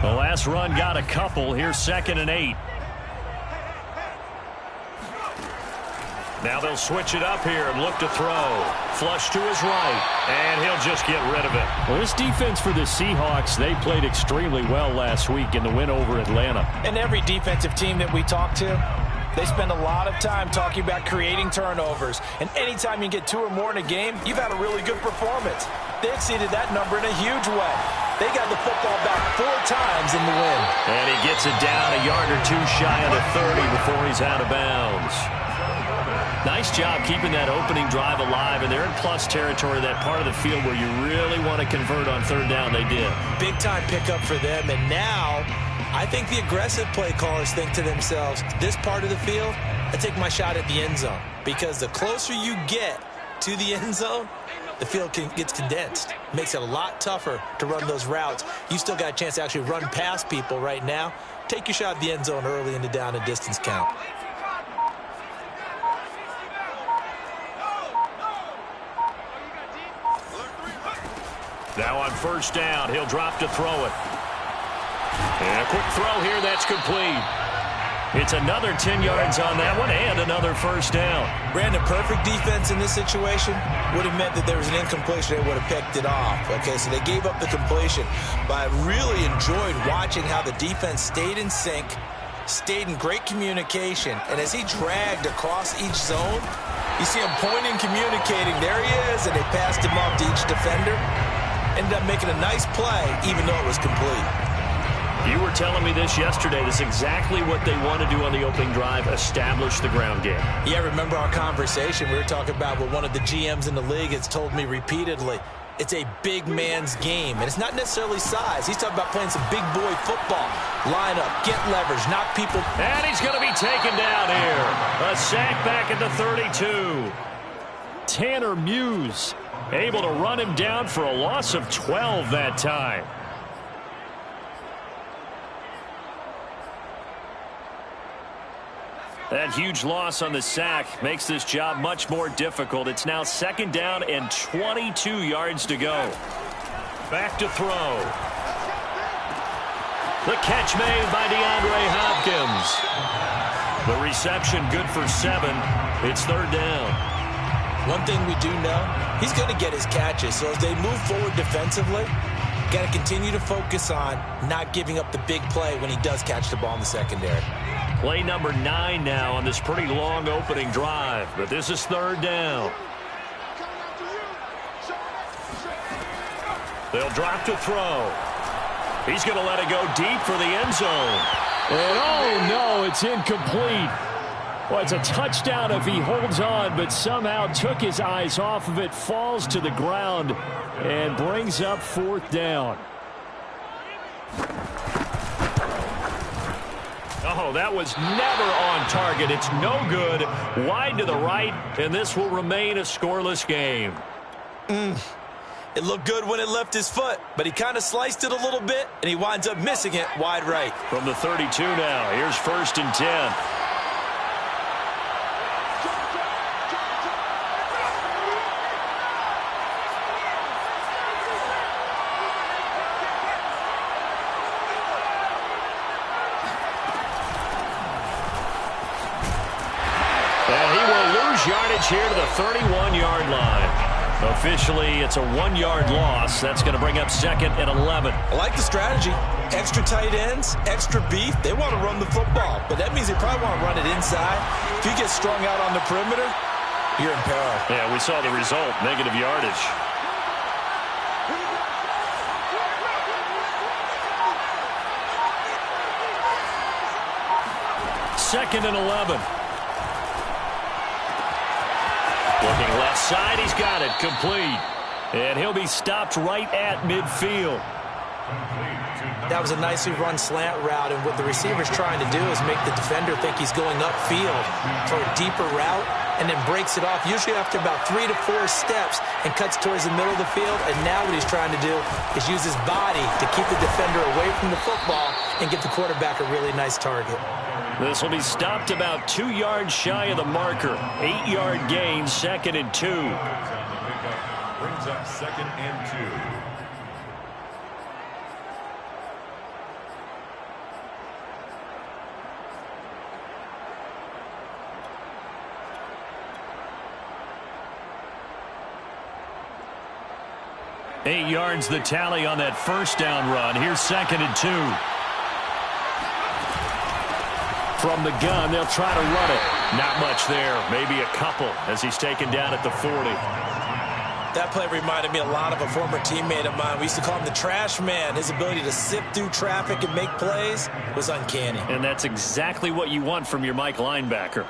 The last run got a couple. Here's 2nd and 8. Now they'll switch it up here and look to throw. Flush to his right, and he'll just get rid of it. Well, this defense for the Seahawks, they played extremely well last week in the win over Atlanta. And every defensive team that we talk to, they spend a lot of time talking about creating turnovers. And anytime you get 2 or more in a game, you've had a really good performance. They exceeded that number in a huge way. They got the football back 4 times in the win. And he gets it down a yard or 2 shy of the 30 before he's out of bounds. Nice job keeping that opening drive alive, and they're in plus territory, that part of the field where you really want to convert on 3rd down. They did. Big-time pickup for them, and now I think the aggressive play callers think to themselves, this part of the field, I take my shot at the end zone, because the closer you get to the end zone, the field gets condensed. Makes it a lot tougher to run those routes. You still got a chance to actually run past people right now. Take your shot at the end zone early in the down and distance count. Now on 1st down, he'll drop to throw it. And a quick throw here, that's complete. It's another 10 yards on that one and another 1st down. Brandon, perfect defense in this situation would have meant that there was an incompletion. They would have picked it off. Okay, so they gave up the completion. But I really enjoyed watching how the defense stayed in sync, stayed in great communication. And as he dragged across each zone, you see him pointing, communicating. There he is, and they passed him off to each defender. Ended up making a nice play, even though it was complete. You were telling me this yesterday. This is exactly what they want to do on the opening drive, establish the ground game. Yeah, remember our conversation? We were talking about what one of the GMs in the league has told me repeatedly. It's a big man's game, and it's not necessarily size. He's talking about playing some big boy football. Line up, get leverage, knock people. And he's going to be taken down here. A sack back at the 32. Tanner Muse able to run him down for a loss of 12 that time. That huge loss on the sack makes this job much more difficult. It's now 2nd down and 22 yards to go. Back to throw. The catch made by DeAndre Hopkins. The reception good for 7. It's 3rd down. One thing we do know, he's going to get his catches. So as they move forward defensively, got to continue to focus on not giving up the big play when he does catch the ball in the secondary. Play number 9 now on this pretty long opening drive, but this is 3rd down. They'll drop to throw. He's going to let it go deep for the end zone. And oh no, it's incomplete. Well, it's a touchdown if he holds on, but somehow took his eyes off of it, falls to the ground, and brings up 4th down. Oh, that was never on target. It's no good. Wide to the right, and this will remain a scoreless game. It looked good when it left his foot, but he kind of sliced it a little bit, and he winds up missing it wide right. From the 32 now, here's 1st and 10. Yardage here to the 31-yard line. Officially, it's a 1-yard loss. That's going to bring up 2nd and 11. I like the strategy. Extra tight ends, extra beef. They want to run the football, but that means they probably want to run it inside. If you get strung out on the perimeter, you're in peril. Yeah, we saw the result, negative yardage. Second and 11. Looking left side, he's got it, complete. And he'll be stopped right at midfield. That was a nicely run slant route, and what the receiver's trying to do is make the defender think he's going upfield for a deeper route, and then breaks it off, usually after about 3 to 4 steps, and cuts towards the middle of the field. And now what he's trying to do is use his body to keep the defender away from the football and give the quarterback a really nice target. This will be stopped about 2 yards shy of the marker. 8-yard gain, 2nd and 2. Brings up 2nd and 2. 8 yards the tally on that first down run. Here's 2nd and 2. From the gun, they'll try to run it. Not much there. Maybe a couple as he's taken down at the 40. That play reminded me a lot of a former teammate of mine. We used to call him the trash man. His ability to sift through traffic and make plays was uncanny. And that's exactly what you want from your Mike linebacker.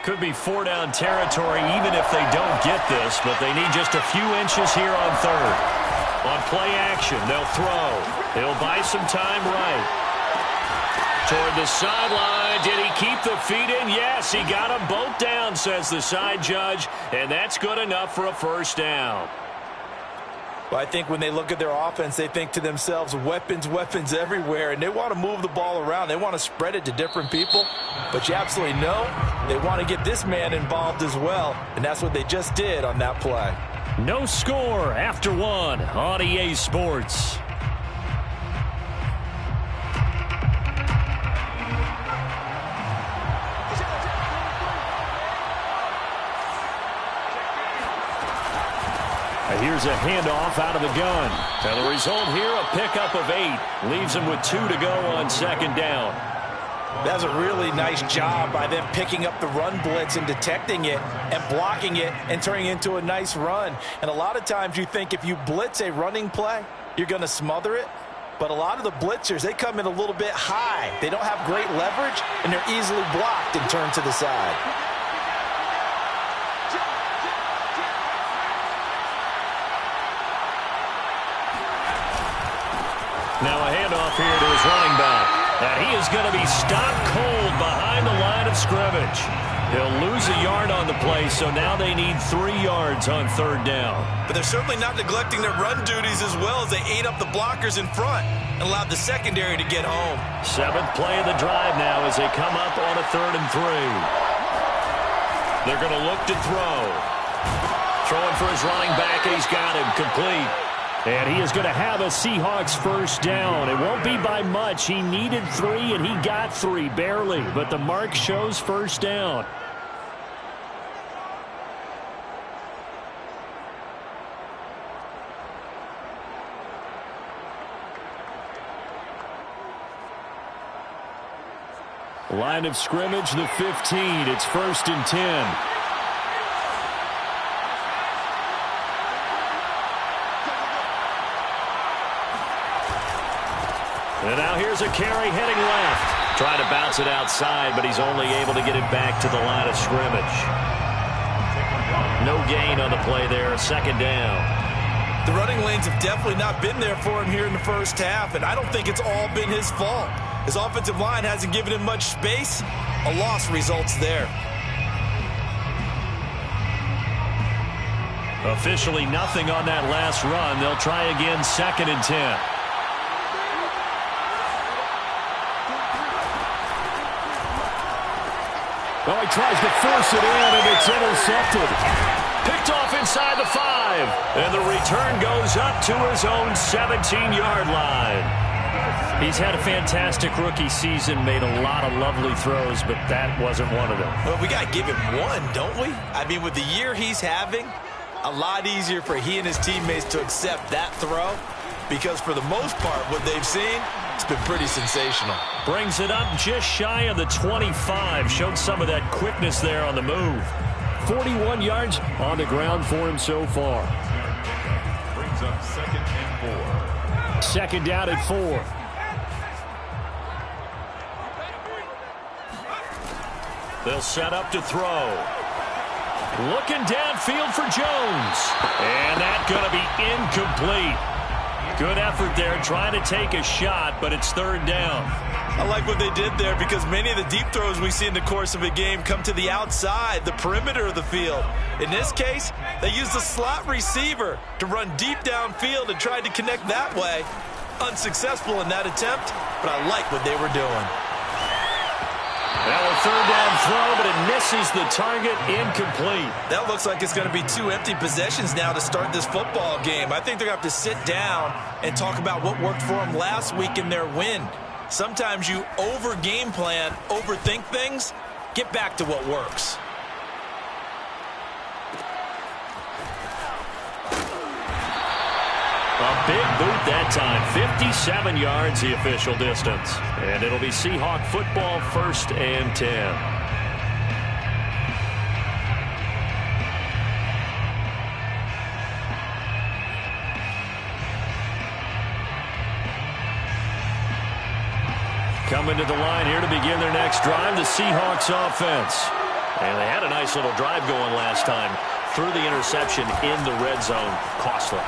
Could be 4-down territory even if they don't get this, but they need just a few inches here on 3rd. On play action, they'll throw. He'll buy some time right. Toward the sideline. Did he keep the feet in? Yes, he got them both down, says the side judge, and that's good enough for a 1st down. Well, I think when they look at their offense, they think to themselves, weapons, weapons everywhere, and they want to move the ball around. They want to spread it to different people, but you absolutely know they want to get this man involved as well, and that's what they just did on that play. No score after 1 on EA Sports. Here's a handoff out of the gun. And the result here, a pickup of 8. Leaves him with 2 to go on 2nd down. That's a really nice job by them picking up the run blitz and detecting it and blocking it and turning it into a nice run. And a lot of times you think if you blitz a running play, you're going to smother it. But a lot of the blitzers, they come in a little bit high. They don't have great leverage, and they're easily blocked and turned to the side. Now a handoff here to his running back. And he is going to be stopped cold behind the line of scrimmage. He'll lose a yard on the play, so now they need 3 yards on 3rd down. But they're certainly not neglecting their run duties as well as they ate up the blockers in front and allowed the secondary to get home. 7th play of the drive now as they come up on a 3rd and 3. They're going to look to throw. Throwing for his running back, and he's got him complete. And he is going to have a Seahawks 1st down. It won't be by much. He needed 3, and he got 3, barely. But the mark shows 1st down. Line of scrimmage, the 15. It's 1st and 10. And now here's a carry heading left. Trying to bounce it outside, but he's only able to get it back to the line of scrimmage. No gain on the play there, 2nd down. The running lanes have definitely not been there for him here in the 1st half, and I don't think it's all been his fault. His offensive line hasn't given him much space. A loss results there. Officially nothing on that last run. They'll try again, 2nd and 10. Well, he tries to force it in, and it's intercepted. Picked off inside the 5. And the return goes up to his own 17-yard line. He's had a fantastic rookie season, made a lot of lovely throws, but that wasn't one of them. Well, we got to give him one, don't we? I mean, with the year he's having, a lot easier for he and his teammates to accept that throw, because for the most part, what they've seen, it's been pretty sensational. Brings it up just shy of the 25. Showed some of that quickness there on the move. 41 yards on the ground for him so far. Brings up 2nd and 4. 2nd down at 4. They'll set up to throw. Looking downfield for Jones. And that's going to be incomplete. Good effort there, trying to take a shot, but it's 3rd down. I like what they did there because many of the deep throws we see in the course of a game come to the outside, the perimeter of the field. In this case, they used the slot receiver to run deep downfield and tried to connect that way. Unsuccessful in that attempt, but I like what they were doing. Now a third down throw, but it misses the target, incomplete. That looks like it's going to be 2 empty possessions now to start this football game. I think they're going to have to sit down and talk about what worked for them last week in their win. Sometimes you over-game plan, overthink things. Get back to what works. A big boot that time. 57 yards the official distance. And it'll be Seahawk football, 1st and 10. Coming to the line here to begin their next drive, the Seahawks offense. And they had a nice little drive going last time. Threw the interception in the red zone. Costly.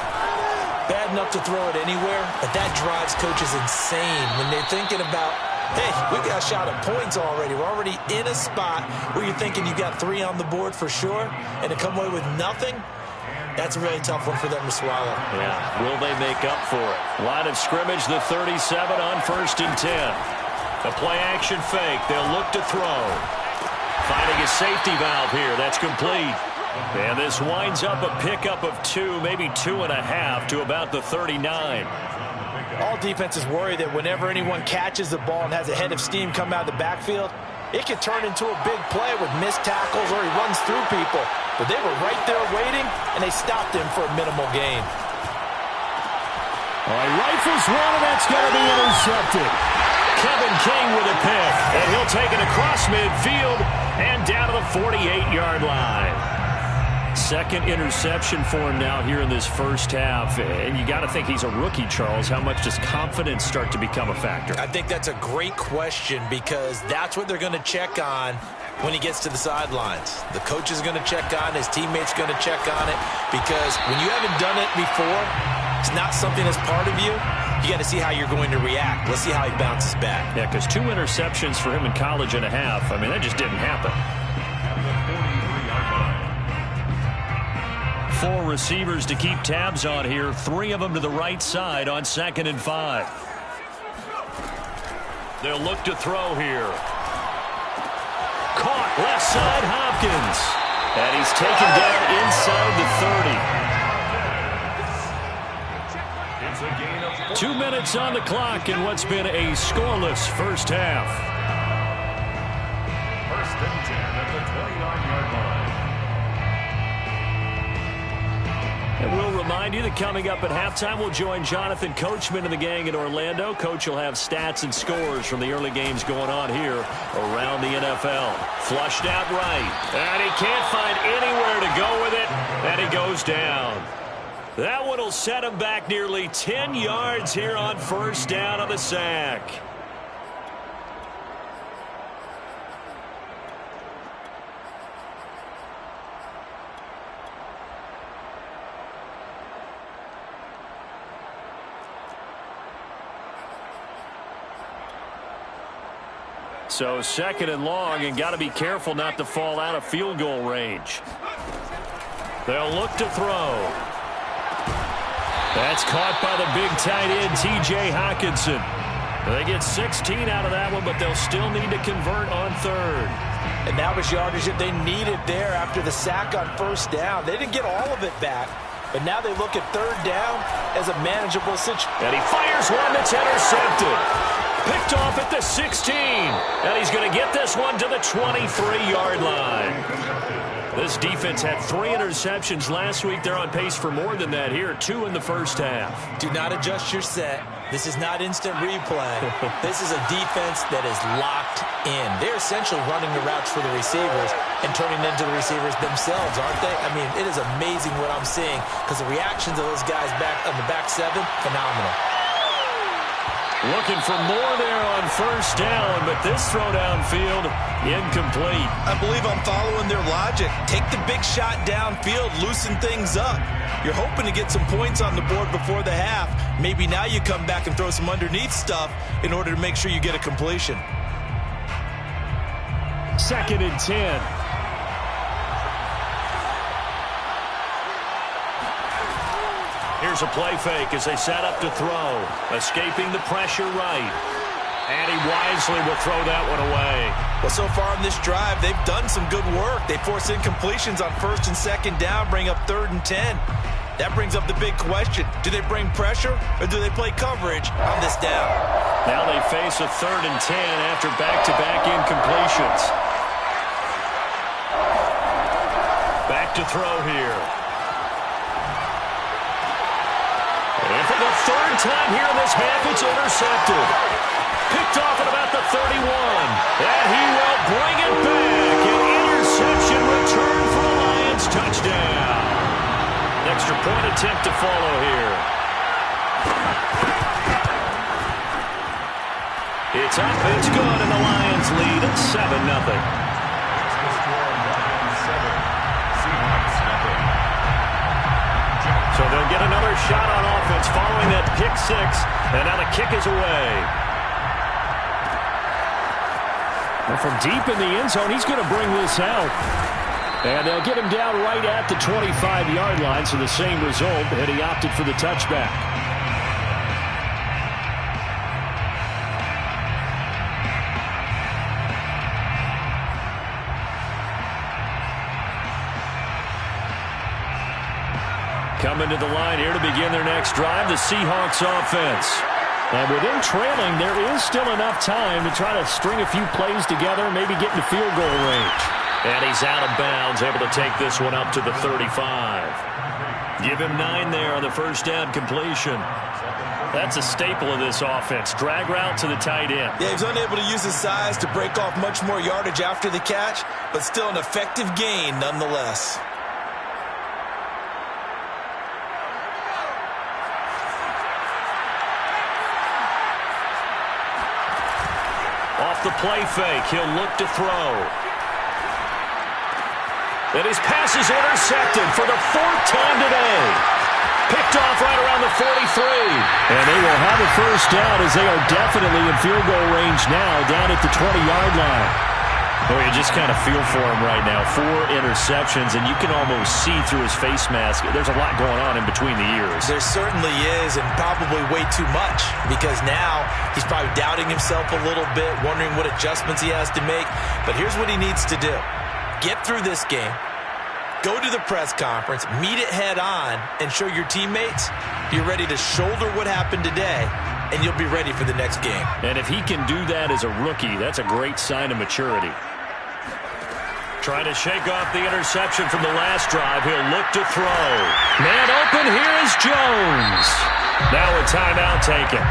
Bad enough to throw it anywhere, but that drives coaches insane when they're thinking about, hey, we got a shot at points already. We're already in a spot where you're thinking you got 3 on the board for sure, and to come away with nothing, that's a really tough one for them to swallow. Yeah, will they make up for it? Line of scrimmage, the 37 on 1st and 10. A play-action fake. They'll look to throw. Finding a safety valve here. That's complete. And this winds up a pickup of 2, maybe 2.5 to about the 39. All defenses worry that whenever anyone catches the ball and has a head of steam come out of the backfield, it can turn into a big play with missed tackles or he runs through people. But they were right there waiting, and they stopped him for a minimal gain. All right, rifles one, and that's going to be intercepted. Kevin King with a pick, and he'll take it across midfield and down to the 48-yard line. Second interception for him now here in this first half. And you got to think he's a rookie, Charles. How much does confidence start to become a factor? I think that's a great question because that's what they're going to check on when he gets to the sidelines. The coach is going to check on it. His teammates going to check on it because when you haven't done it before, it's not something that's part of you. You got to see how you're going to react. Let's see how he bounces back. Yeah, because 2 interceptions for him in college and a half. I mean, that just didn't happen. 4 receivers to keep tabs on here. 3 of them to the right side on 2nd and 5. They'll look to throw here. Caught left side, Hopkins. And he's taken down inside the 30. 2 minutes on the clock in what's been a scoreless first half. 1st and 10 at the 29-yard line. And we'll remind you that coming up at halftime, we'll join Jonathan Coachman and the gang in Orlando. Coach will have stats and scores from the early games going on here around the NFL. Flushed out right. And he can't find anywhere to go with it. And he goes down. That one will set him back nearly 10 yards here on 1st down on the sack. So 2nd and long, and got to be careful not to fall out of field goal range. They'll look to throw. That's caught by the big tight end, T.J. Hawkinson. They get 16 out of that one, but they'll still need to convert on 3rd. And that was yardage that they needed there after the sack on 1st down. They didn't get all of it back, but now they look at 3rd down as a manageable situation. And he fires one that's intercepted. Picked off at the 16. And he's going to get this one to the 23-yard line. This defense had 3 interceptions last week. They're on pace for more than that here. 2 in the first half. Do not adjust your set. This is not instant replay. This is a defense that is locked in. They're essentially running the routes for the receivers and turning into the receivers themselves, aren't they? I mean, it is amazing what I'm seeing because the reactions of those guys back on the back 7, phenomenal. Looking for more there on 1st down, but this throw downfield, incomplete. I believe I'm following their logic. Take the big shot downfield, loosen things up. You're hoping to get some points on the board before the half. Maybe now you come back and throw some underneath stuff in order to make sure you get a completion. 2nd and 10. Here's a play fake as they set up to throw. Escaping the pressure right. And he wisely will throw that one away. Well, so far in this drive, they've done some good work. They force incompletions on 1st and 2nd down, bring up 3rd and 10. That brings up the big question. Do they bring pressure or do they play coverage on this down? Now they face a 3rd and 10 after back-to-back incompletions. Back to throw here. And for the 3rd time here in this half, it's intercepted. Picked off at about the 31. And he will bring it back. An interception return for the Lions. Touchdown. Extra point attempt to follow here. It's up, it's good, and the Lions lead at 7-0. So they'll get another shot on offense following that pick 6, and now the kick is away. And from deep in the end zone, he's going to bring this out. And they'll get him down right at the 25-yard line, so the same result, and he opted for the touchback. Coming to the line here to begin their next drive, the Seahawks offense. And with them trailing, there is still enough time to try to string a few plays together, maybe get into field goal range. And he's out of bounds, able to take this one up to the 35. Give him 9 there on the first down completion. That's a staple of this offense. Drag route to the tight end. Yeah, he's unable to use his size to break off much more yardage after the catch, but still an effective gain nonetheless. Off the play fake, he'll look to throw. And his pass is intercepted for the 4th time today. Picked off right around the 43. And they will have a first down as they are definitely in field goal range now, down at the 20-yard line. Boy, you just kind of feel for him right now. 4 interceptions, and you can almost see through his face mask. There's a lot going on in between the ears. There certainly is, and probably way too much, because now he's probably doubting himself a little bit, wondering what adjustments he has to make. But here's what he needs to do. Get through this game, go to the press conference, meet it head on, and show your teammates you're ready to shoulder what happened today, and you'll be ready for the next game. And if he can do that as a rookie, that's a great sign of maturity. Trying to shake off the interception from the last drive. He'll look to throw. Man open, here is Jones. Now a timeout taken.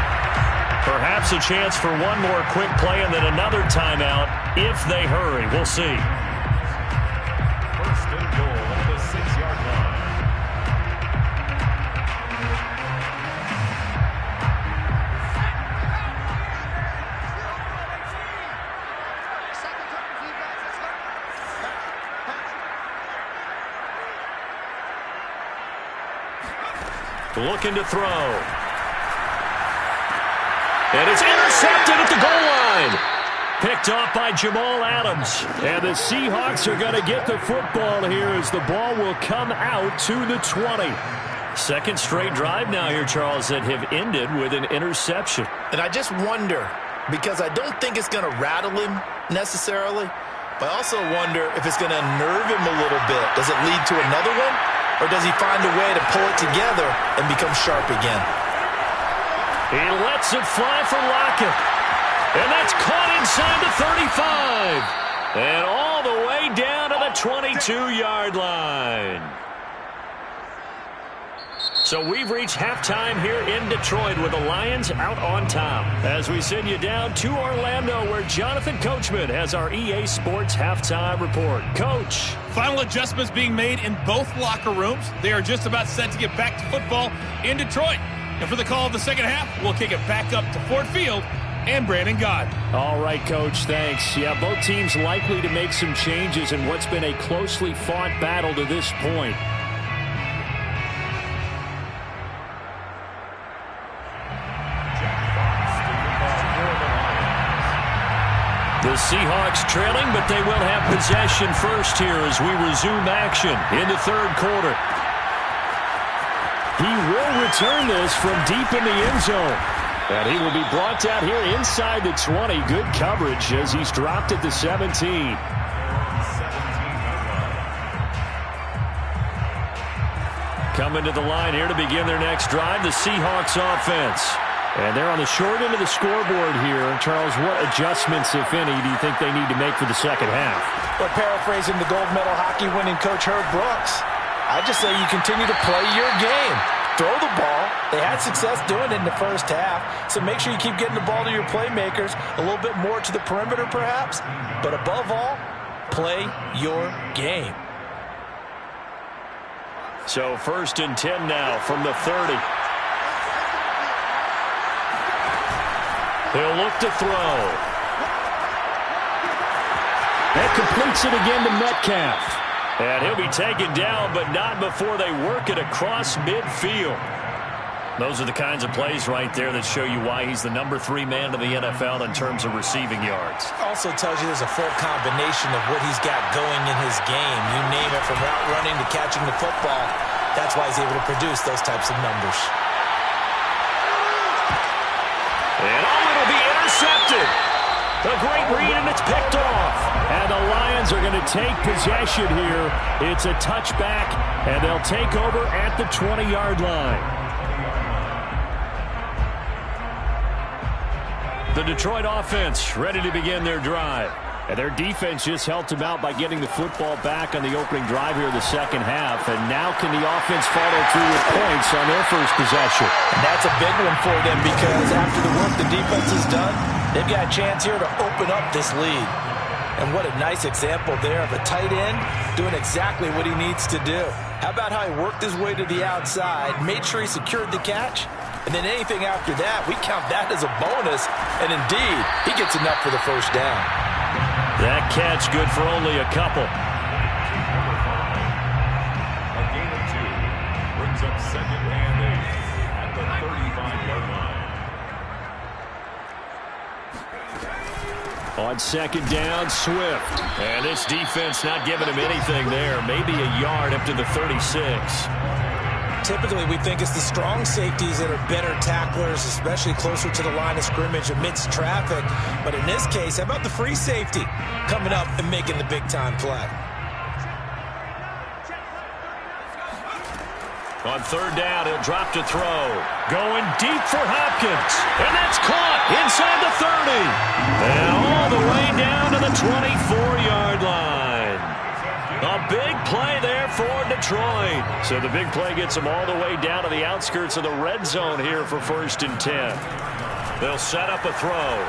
Perhaps a chance for one more quick play and then another timeout if they hurry. We'll see. First and goal at the 6-yard line. Looking to throw. And it's intercepted at the goal line. Picked off by Jamal Adams. And the Seahawks are going to get the football here as the ball will come out to the 20. Second straight drive now here, Charles, that have ended with an interception. And I just wonder, because I don't think it's going to rattle him necessarily, but I also wonder if it's going to unnerve him a little bit. Does it lead to another one? Or does he find a way to pull it together and become sharp again? He lets it fly for Lockett. And that's caught inside the 35. And all the way down to the 22-yard line. So we've reached halftime here in Detroit with the Lions out on top. As we send you down to Orlando where Jonathan Coachman has our EA Sports halftime report. Coach. Final adjustments being made in both locker rooms. They are just about set to get back to football in Detroit. And for the call of the second half, we'll kick it back up to Ford Field and Brandon God. All right, Coach, thanks. Yeah, both teams likely to make some changes in what's been a closely fought battle to this point. The Seahawks trailing, but they will have possession first here as we resume action in the third quarter. He will return this from deep in the end zone. And he will be brought down here inside the 20. Good coverage as he's dropped at the 17. Coming to the line here to begin their next drive, the Seahawks offense. And they're on the short end of the scoreboard here. Charles, what adjustments, if any, do you think they need to make for the second half? Well, paraphrasing the gold medal hockey winning coach Herb Brooks, I just say you continue to play your game. Throw the ball. They had success doing it in the first half, so make sure you keep getting the ball to your playmakers, a little bit more to the perimeter perhaps, but above all, play your game. So 1st and 10 now from the 30. He'll look to throw. That completes it again to Metcalf. And he'll be taken down, but not before they work it across midfield. Those are the kinds of plays right there that show you why he's the number 3 man in the NFL in terms of receiving yards. Also tells you there's a full combination of what he's got going in his game. You name it, from route running to catching the football. That's why he's able to produce those types of numbers. And it'll be intercepted. A great read, and it's picked off. And the Lions are going to take possession here. It's a touchback, and they'll take over at the 20-yard line. The Detroit offense ready to begin their drive. And their defense just helped them out by getting the football back on the opening drive here in the second half. And now can the offense follow through with points on their first possession? And that's a big one for them, because after the work the defense has done, they've got a chance here to open up this lead. And what a nice example there of a tight end doing exactly what he needs to do. How about how he worked his way to the outside, made sure he secured the catch, and then anything after that, we count that as a bonus. And indeed, he gets enough for the first down. That catch good for only a couple. A gain of 2 brings up 2nd and 8 at the 35-yard line. On 2nd down, Swift. And this defense not giving him anything there. Maybe a yard up to the 36. Typically, we think it's the strong safeties that are better tacklers, especially closer to the line of scrimmage amidst traffic. But in this case, how about the free safety coming up and making the big-time play? On 3rd down, he'll drop to throw. Going deep for Hopkins. And that's caught inside the 30. And all the way down to the 24-yard line. A big play there for Detroit. So the big play gets them all the way down to the outskirts of the red zone here for 1st and 10. They'll set up a throw.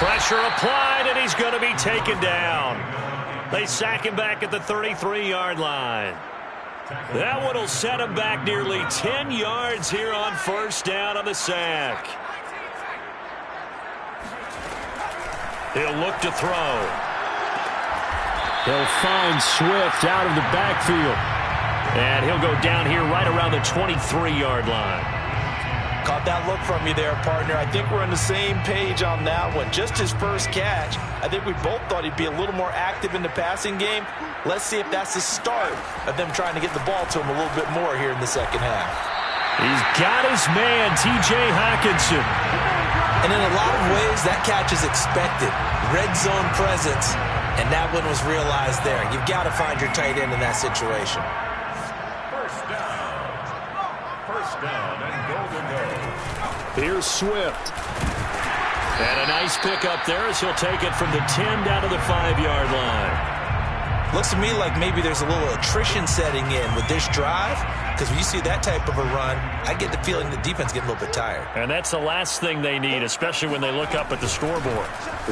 Pressure applied, and he's going to be taken down. They sack him back at the 33-yard line. That one will set him back nearly 10 yards here on 1st down on the sack. He'll look to throw. They'll find Swift out of the backfield. And he'll go down here right around the 23-yard line. Caught that look from you there, partner. I think we're on the same page on that one. Just his first catch. I think we both thought he'd be a little more active in the passing game. Let's see if that's the start of them trying to get the ball to him a little bit more here in the second half. He's got his man, T.J. Hawkinson. And in a lot of ways, that catch is expected. Red zone presence. And that one was realized there. You've got to find your tight end in that situation. 1st down and golden goal. Here's Swift. And a nice pick up there as he'll take it from the 10 down to the 5-yard line. Looks to me like maybe there's a little attrition setting in with this drive, because when you see that type of a run, I get the feeling the defense getting a little bit tired. And that's the last thing they need, especially when they look up at the scoreboard.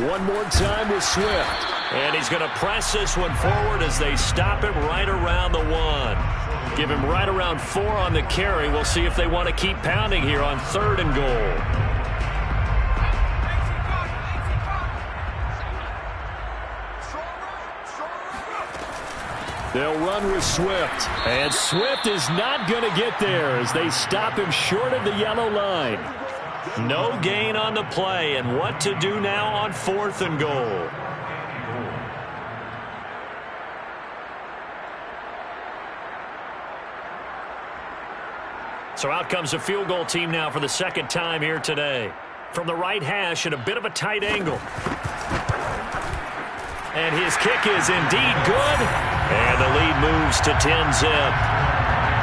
One more time with Swift. And he's going to press this one forward as they stop him right around the 1. Give him right around 4 on the carry. We'll see if they want to keep pounding here on 3rd and goal. They'll run with Swift. And Swift is not going to get there as they stop him short of the yellow line. No gain on the play, and what to do now on 4th and goal. So out comes a field goal team now for the second time here today. From the right hash at a bit of a tight angle. And his kick is indeed good. And the lead moves to 10-zip.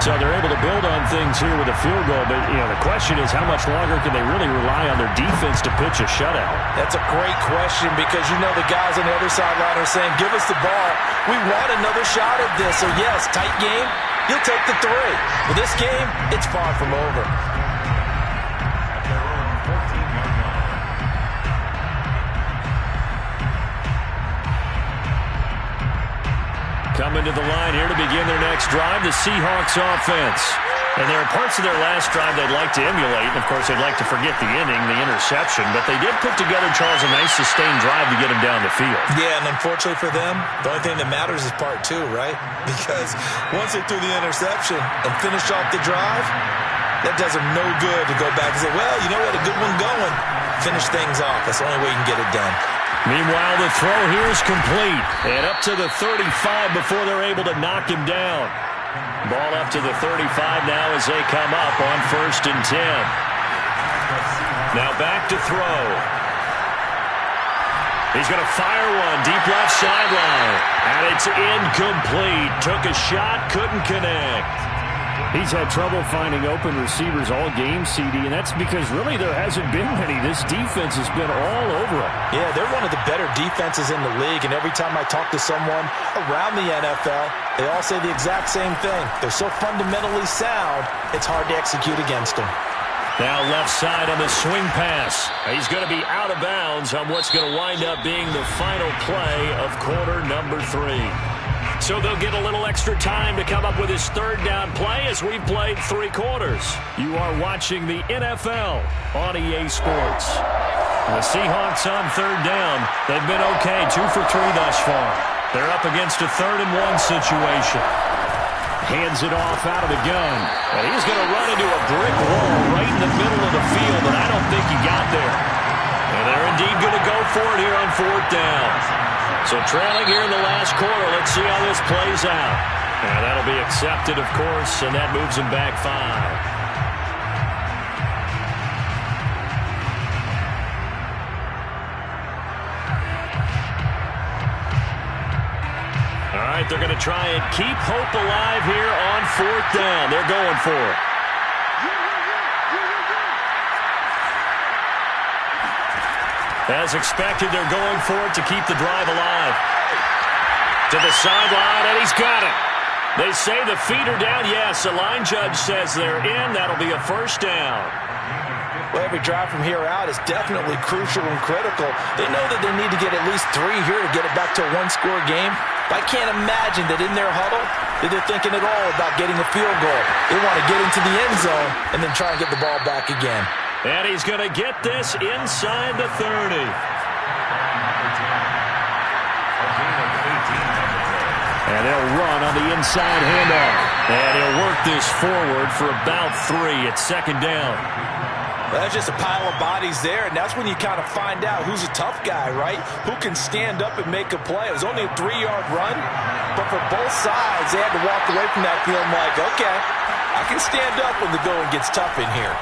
So they're able to build on things here with a field goal. But, the question is how much longer can they really rely on their defense to pitch a shutout? That's a great question because the guys on the other sideline are saying, give us the ball. We want another shot at this. So, yes, tight game. You'll take the 3. But this game, it's far from over. Coming to the line here to begin their next drive, the Seahawks offense. And there are parts of their last drive they'd like to emulate. And, of course, they'd like to forget the inning, the interception. But they did put together, Charles, a nice sustained drive to get them down the field. Yeah, and unfortunately for them, the only thing that matters is part 2, right? Because once they threw the interception and finished off the drive, that does them no good to go back and say, well, we had a good one going. Finish things off. That's the only way you can get it done. Meanwhile, the throw here is complete. And up to the 35 before they're able to knock him down. Ball up to the 35 now as they come up on 1st and 10. Now back to throw. He's going to fire one deep left sideline. And it's incomplete. Took a shot, couldn't connect. He's had trouble finding open receivers all game, CD, and that's because really there hasn't been many. This defense has been all over him. Yeah, they're one of the better defenses in the league, and every time I talk to someone around the NFL, they all say the exact same thing. They're so fundamentally sound, it's hard to execute against them. Now left side on the swing pass. He's going to be out of bounds on what's going to wind up being the final play of quarter number 3. So they'll get a little extra time to come up with his 3rd down play as we've played 3 quarters. You are watching the NFL on EA Sports. The Seahawks on 3rd down. They've been okay, 2 for 3 thus far. They're up against a 3rd and 1 situation. Hands it off out of the gun. And he's going to run into a brick wall right in the middle of the field, but I don't think he got there. And they're indeed going to go for it here on 4th down. So trailing here in the last quarter, let's see how this plays out. And that'll be accepted, of course, and that moves him back 5. All right, they're going to try and keep hope alive here on 4th down. They're going for it. As expected, they're going for it to keep the drive alive. To the sideline, and he's got it. They say the feet are down. Yes, the line judge says they're in. That'll be a 1st down. Well, every drive from here out is definitely crucial and critical. They know that they need to get at least 3 here to get it back to a 1-score game. But I can't imagine that in their huddle that they're thinking at all about getting a field goal. They want to get into the end zone and then try and get the ball back again. And he's going to get this inside the 30. And they'll run on the inside handoff. And he'll work this forward for about 3 at 2nd down. Well, that's just a pile of bodies there, and that's when you kind of find out who's a tough guy, right? Who can stand up and make a play. It was only a 3-yard run, but for both sides, they had to walk away from that feeling like, okay, I can stand up when the going gets tough in here.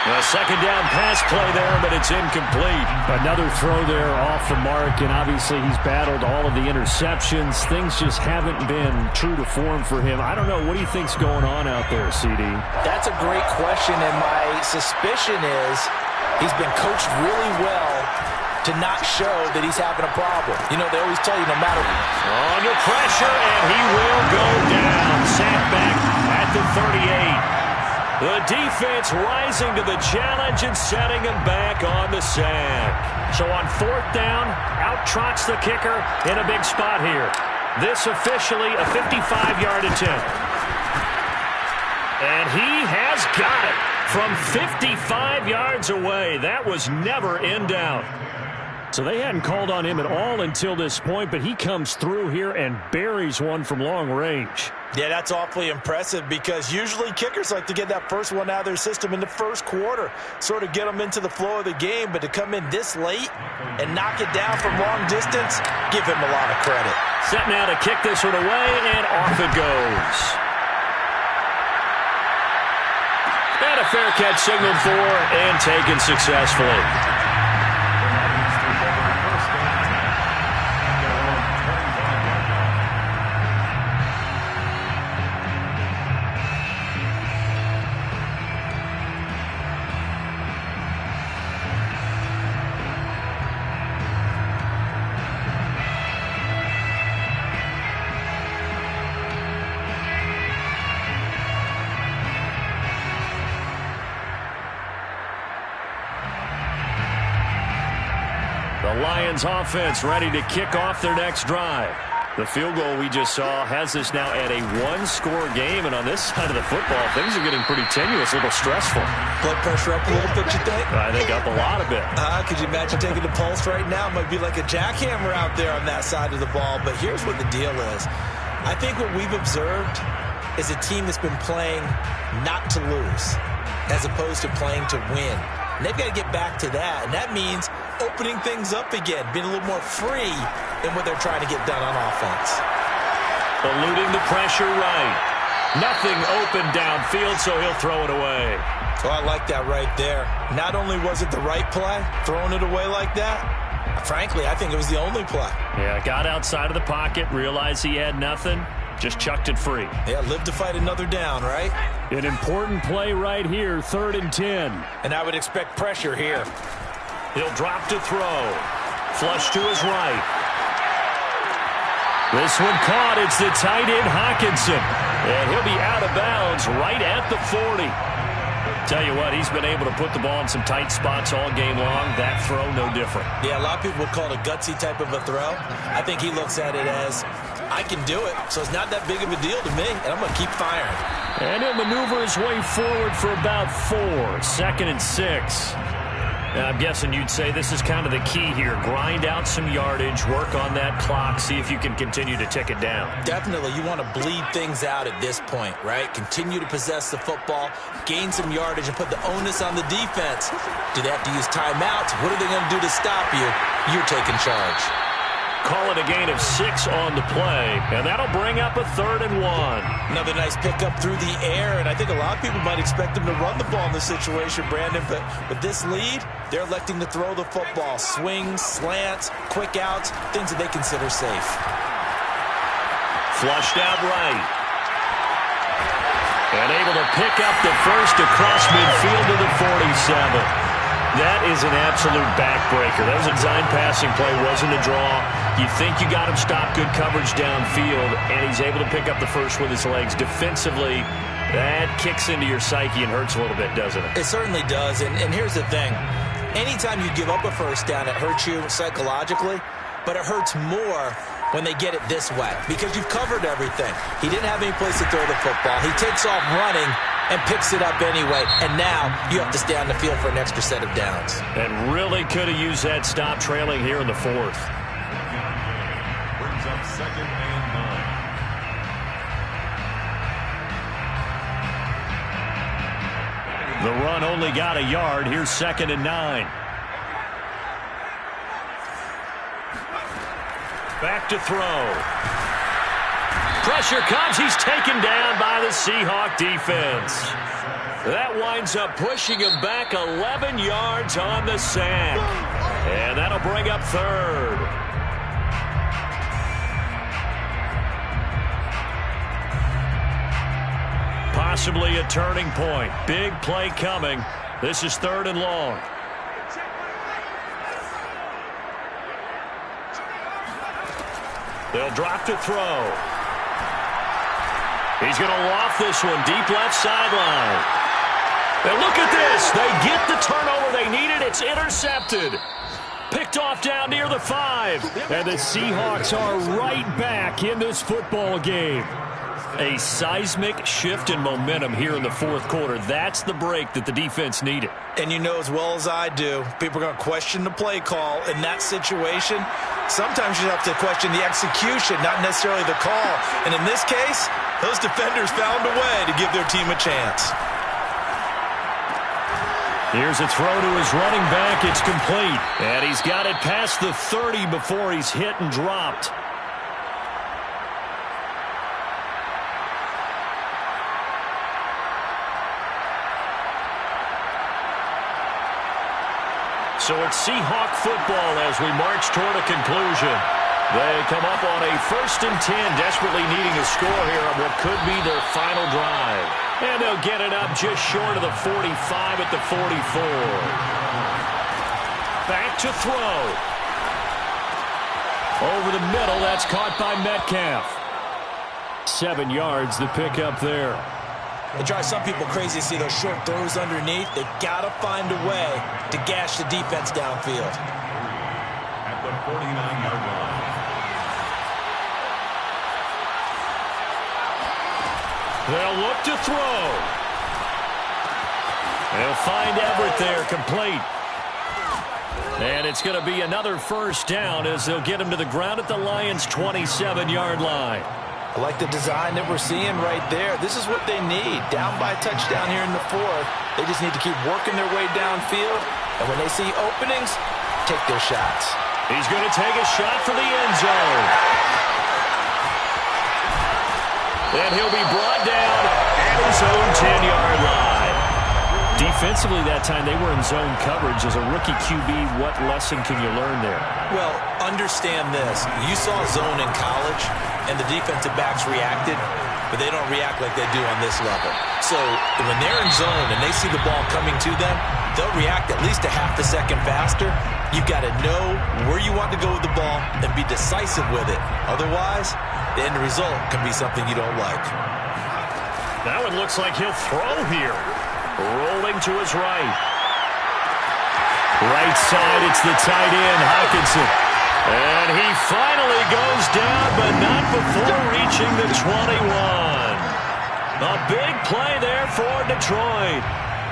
A 2nd down pass play there, but it's incomplete. Another throw there off the mark, and obviously he's battled all of the interceptions. Things just haven't been true to form for him. I don't know. What do you think's going on out there, CD? That's a great question, and my suspicion is he's been coached really well to not show that he's having a problem. They always tell you no matter. Under pressure, and he will go down. Sacked back at the 38. The defense rising to the challenge and setting him back on the sack. So on 4th down, out trots the kicker in a big spot here. This officially a 55-yard attempt. And he has got it from 55 yards away. That was never in doubt. So they hadn't called on him at all until this point, but he comes through here and buries one from long range. Yeah, that's awfully impressive because usually kickers like to get that first one out of their system in the first quarter, sort of get them into the flow of the game, but to come in this late and knock it down from long distance, give him a lot of credit. Set now to kick this one away, and off it goes. And a fair catch signaled for and taken successfully. The Lions offense ready to kick off their next drive. The field goal we just saw has us now at a one-score game, and on this side of the football, things are getting pretty tenuous, a little stressful. Blood pressure up a little bit, you think? I think up a lot of it. Could you imagine taking the pulse right now? It might be like a jackhammer out there on that side of the ball, but here's what the deal is. I think what we've observed is a team that's been playing not to lose as opposed to playing to win. And they've got to get back to that, and that means opening things up again, being a little more free in what they're trying to get done on offense. Eluding the pressure right. Nothing open downfield, so he'll throw it away. Oh, I like that right there. Not only was it the right play, throwing it away like that, frankly, I think it was the only play. Yeah, got outside of the pocket, realized he had nothing, just chucked it free. Yeah, live to fight another down, right? An important play right here, 3rd and 10. And I would expect pressure here. He'll drop to throw. Flush to his right. This one caught. It's the tight end, Hawkinson. And he'll be out of bounds right at the 40. Tell you what, he's been able to put the ball in some tight spots all game long. That throw, no different. Yeah, a lot of people would call it a gutsy type of a throw. I think he looks at it as, I can do it, so it's not that big of a deal to me, and I'm going to keep firing. And he'll maneuver his way forward for about 4. 2nd and 6. Now, I'm guessing you'd say this is kind of the key here. Grind out some yardage, work on that clock, see if you can continue to tick it down. Definitely. You want to bleed things out at this point, right? Continue to possess the football, gain some yardage, and put the onus on the defense. Do they have to use timeouts? What are they going to do to stop you? You're taking charge. Call it a gain of 6 on the play, and that'll bring up a 3rd and 1. Another nice pickup through the air, and I think a lot of people might expect them to run the ball in this situation, Brandon, but with this lead, they're electing to throw the football. Swings, slants, quick outs, things that they consider safe. Flushed out right. And able to pick up the first across midfield to the 47. That is an absolute backbreaker. That was a design passing play, wasn't a draw. You think you got him stopped, good coverage downfield, and he's able to pick up the first with his legs. Defensively, that kicks into your psyche and hurts a little bit, doesn't it? It certainly does, and here's the thing. Anytime you give up a first down, it hurts you psychologically, but it hurts more when they get it this way because you've covered everything. He didn't have any place to throw the football. He takes off running and picks it up anyway, and now you have to stay on the field for an extra set of downs. And really could have used that stop trailing here in the 4th. Brings up 2nd and 9. The run only got a yard. Here's 2nd and 9. Back to throw. Pressure comes. He's taken down by the Seahawk defense. That winds up pushing him back 11 yards on the sack. And that'll bring up 3rd. Possibly a turning point. Big play coming. This is 3rd and long. They'll drop to throw. He's going to loft this one deep left sideline. And look at this. They get the turnover they needed. It's intercepted. Picked Picked off down near the 5. And the Seahawks are right back in this football game. A seismic shift in momentum here in the fourth quarter. That's the break that the defense needed. And you know as well as I do, people are going to question the play call in that situation. Sometimes you have to question the execution, not necessarily the call. And in this case, those defenders found a way to give their team a chance. Here's a throw to his running back. It's complete. And he's got it past the 30 before he's hit and dropped. So it's Seahawk football as we march toward a conclusion. They come up on a 1st and 10, desperately needing a score here on what could be their final drive. And they'll get it up just short of the 45 at the 44. Back to throw. Over the middle, that's caught by Metcalf. 7 yards, the pickup there. It drives some people crazy to see those short throws underneath. They got to find a way to gash the defense downfield. At the 49-yard line. They'll look to throw. They'll find Everett there, complete. And it's going to be another first down as they'll get him to the ground at the Lions' 27-yard line. I like the design that we're seeing right there. This is what they need. Down by a touchdown here in the 4th. They just need to keep working their way downfield. And when they see openings, take their shots. He's going to take a shot for the end zone. And he'll be brought down at his own 10-yard line. Defensively that time, they were in zone coverage. As a rookie QB, what lesson can you learn there? Well, understand this. You saw zone in college, and the defensive backs reacted, but they don't react like they do on this level. So when they're in zone and they see the ball coming to them, they'll react at least a half a second faster. You've got to know where you want to go with the ball and be decisive with it. Otherwise, the end result can be something you don't like. That one looks like he'll throw here. Rolling to his right. Right side, it's the tight end, Hawkinson. And he finally goes down, but not before reaching the 21. A big play there for Detroit.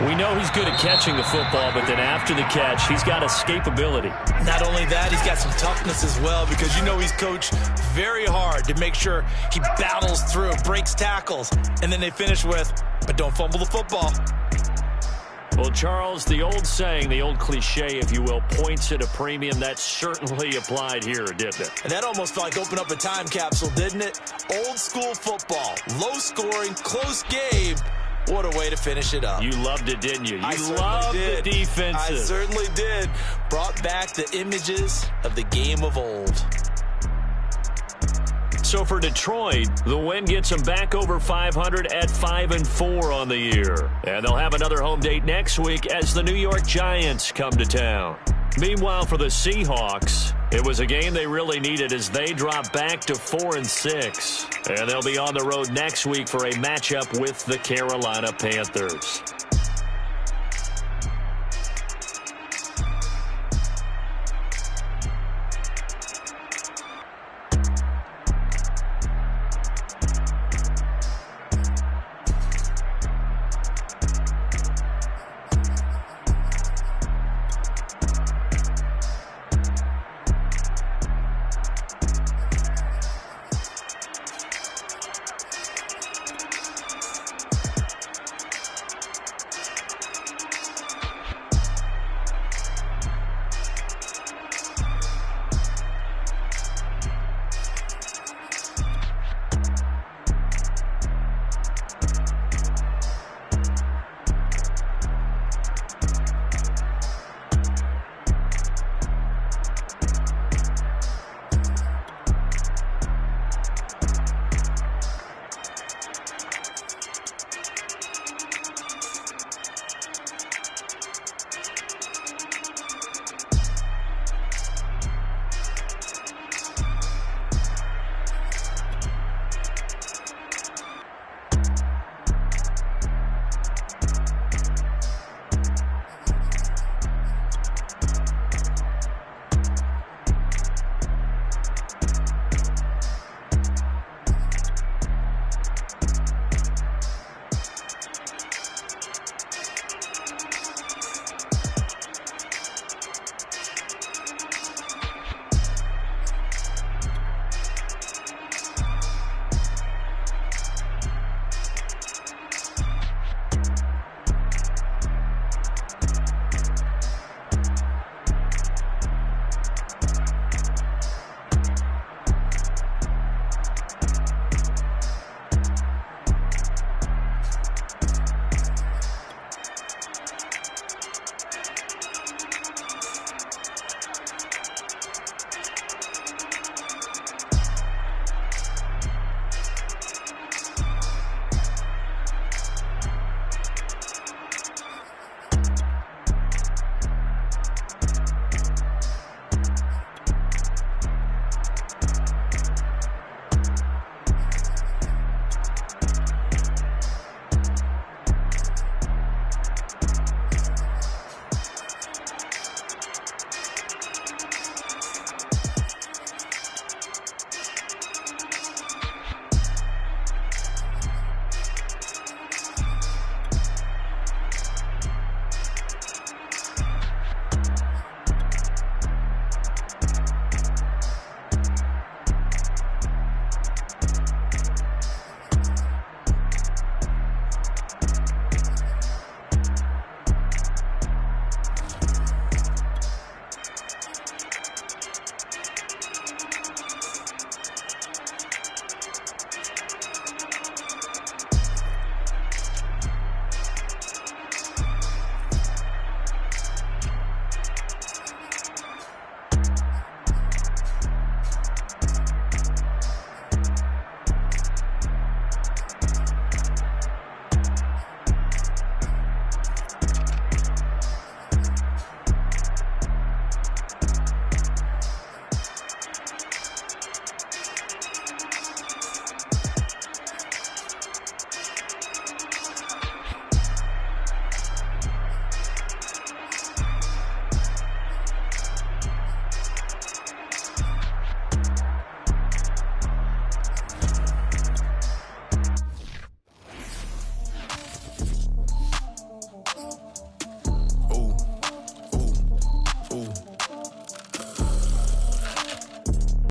We know he's good at catching the football, but then after the catch, he's got escapability. Not only that, he's got some toughness as well, because you know he's coached very hard to make sure he battles through, breaks tackles, and then they finish with, but don't fumble the football. Well, Charles, the old saying, the old cliche, if you will, points at a premium, that certainly applied here, didn't it? And that almost felt like opened up a time capsule, didn't it? Old school football, low scoring, close game. What a way to finish it up. You loved it, didn't you? I You loved the defenses. I certainly did. Brought back the images of the game of old. So for Detroit, the win gets them back over 500 at 5-4 on the year. And they'll have another home date next week as the New York Giants come to town. Meanwhile, for the Seahawks, it was a game they really needed as they drop back to 4-6. And they'll be on the road next week for a matchup with the Carolina Panthers.